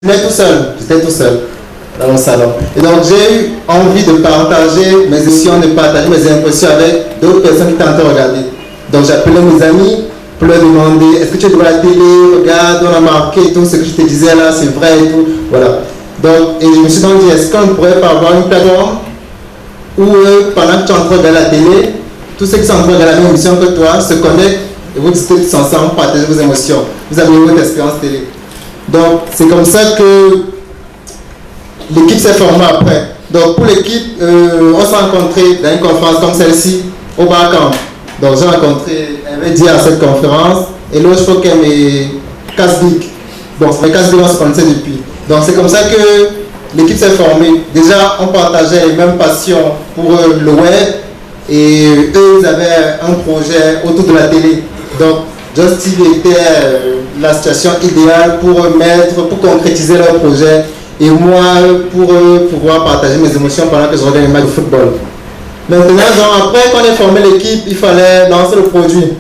J'étais tout seul dans mon salon. Et donc j'ai eu envie de partager mes émotions, de partager mes impressions avec d'autres personnes qui étaient en train de regarder. Donc j'ai appelé mes amis pour leur demander, est-ce que tu es devant la télé, regarde, on a marqué tout ce que je te disais là, c'est vrai et tout. Voilà. Donc, et je me suis donc dit, est-ce qu'on ne pourrait pas avoir une plateforme où pendant que tu es en train de regarder la télé, tous ceux qui sont en train de regarder la même émission que toi se connectent et vous discutez tous ensemble, partagez vos émotions. Vous avez votre expérience télé. Donc, c'est comme ça que l'équipe s'est formée après. Donc, pour l'équipe, on s'est rencontrés dans une conférence comme celle-ci, au Barcamp. Donc, j'ai rencontré Evedia à cette conférence, et l'autre, je crois qu'elle est Casbic. Bon, c'est Casbic, on se connaissait depuis. Donc, c'est comme ça que l'équipe s'est formée. Déjà, on partageait les mêmes passions pour le web, et eux, ils avaient un projet autour de la télé. Donc, Just TV était la situation idéale pour concrétiser leur projet et moi pour pouvoir partager mes émotions pendant que je regardais les matchs de football. Maintenant, donc, après qu'on ait formé l'équipe, il fallait lancer le produit.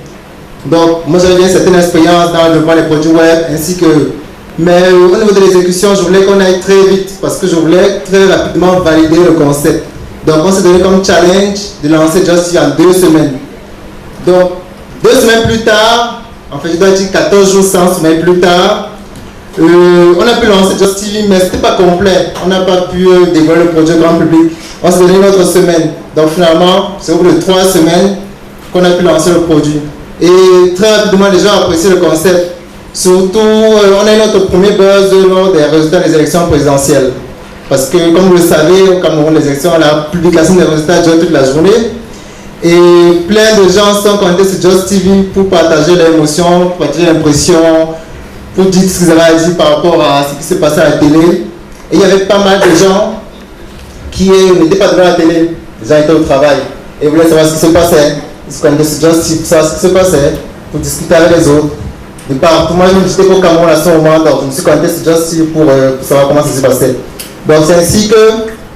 Donc, moi j'avais une certaine expérience dans le développement des produits web ainsi que. Mais au niveau de l'exécution, je voulais qu'on aille très vite parce que je voulais très rapidement valider le concept. Donc, on s'est donné comme challenge de lancer Just TV en 2 semaines. Donc, 2 semaines plus tard, en fait, je dois dire 14 jours sans sommeil plus tard, on a pu lancer Just TV, mais ce n'était pas complet. On n'a pas pu dévoiler le projet au grand public. On s'est donné une autre semaine. Donc finalement, c'est au bout de 3 semaines qu'on a pu lancer le produit. Et très rapidement, les gens ont apprécié le concept. Surtout, on a eu notre premier buzz lors des résultats des élections présidentielles. Parce que, comme vous le savez, au Cameroun, les élections, la publication des résultats dure toute la journée. Et plein de gens sont connectés sur Just TV pour partager leurs émotions, pour partager l'impression, pour dire ce qu'ils avaient à dire par rapport à ce qui s'est passé à la télé. Et il y avait pas mal de gens qui n'étaient pas devant la télé. Les gens étaient au travail et voulaient savoir ce qui se passait. Ils se connectaient sur Just TV pour savoir ce qui se passait, pour discuter avec les autres. De partout, moi je me disais qu'au Cameroun à ce moment, donc je me suis connecté sur Just TV pour savoir comment ça se passait. Donc c'est ainsi que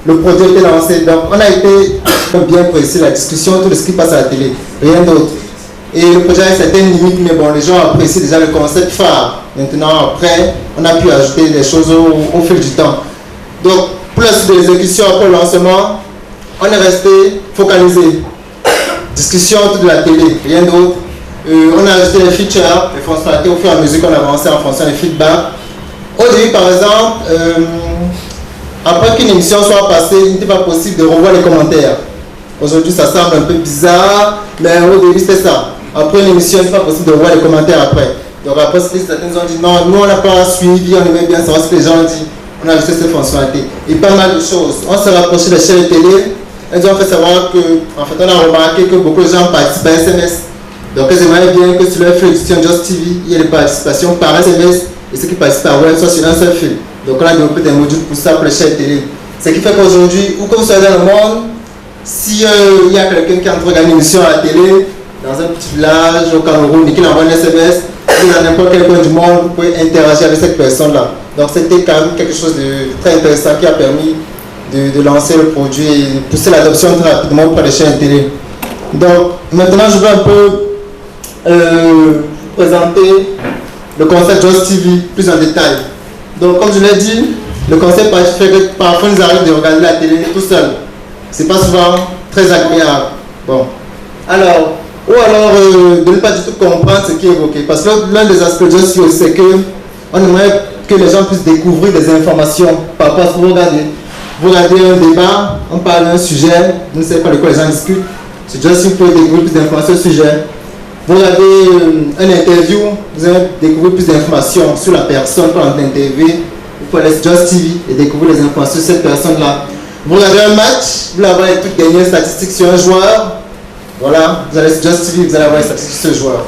le projet a été lancé. Donc on a été bien précis, la discussion, tout ce qui passe à la télé, rien d'autre. Et le projet a certaines limites, mais bon, les gens apprécient déjà le concept phare. Maintenant, après, on a pu ajouter des choses au fil du temps. Donc, pour la suite de l'exécution, après le lancement, on est resté focalisé. Discussion autour de la télé, rien d'autre. On a ajouté les features, les fonctionnalités au fur et à mesure qu'on avançait en fonction des feedbacks. Au début, par exemple, après qu'une émission soit passée, il n'était pas possible de revoir les commentaires. Aujourd'hui, ça semble un peu bizarre, mais au début, c'était ça. Après l'émission, il n'est pas possible de voir les commentaires après. Donc après, certains ont dit non, nous on n'a pas suivi, on aimait bien savoir ce que les gens ont dit. On a ajouté cette fonctionnalité. Et pas mal de choses. On s'est rapproché des chaînes de télé. Elles ont fait savoir que, en fait, on a remarqué que beaucoup de gens participent à SMS. Donc elles aimeraient bien que sur leur fil Just TV, il y ait des participations par SMS et ceux qui participent à web soit sur un seul fil. Donc on a développé des modules pour ça, pour les chaînes de télé. Ce qui fait qu'aujourd'hui, où que vous soyez dans le monde, si il y a quelqu'un qui est en train de regarder une émission à la télé, dans un petit village au Cameroun et qui envoie un SMS, dans n'importe quel coin du monde, vous pouvez interagir avec cette personne-là. Donc c'était quand même quelque chose de très intéressant qui a permis de lancer le produit et de pousser l'adoption très rapidement auprès des chaînes de télé. Donc maintenant je vais un peu vous présenter le concept Just TV plus en détail. Donc comme je l'ai dit, le concept fait que parfois nous arrive de regarder la télé tout seul. C'est pas souvent très agréable. Bon. Alors, de ne pas du tout comprendre ce qui est évoqué. Parce que l'un des aspects de Just TV, c'est qu'on aimerait que les gens puissent découvrir des informations par rapport à ce que vous regardez. Vous regardez un débat, on parle d'un sujet, vous ne savez pas de quoi les gens discutent. Sur Just TV, vous pouvez découvrir plus d'informations sur le sujet. Vous regardez un interview, vous allez découvrir plus d'informations sur la personne pendant l'interview. Vous pouvez aller sur Just TV et découvrir les informations sur cette personne-là. Vous regardez un match, vous allez avoir les toutes dernières statistiques sur un joueur. Voilà, vous allez sur Just TV, vous allez avoir les statistiques sur ce joueur.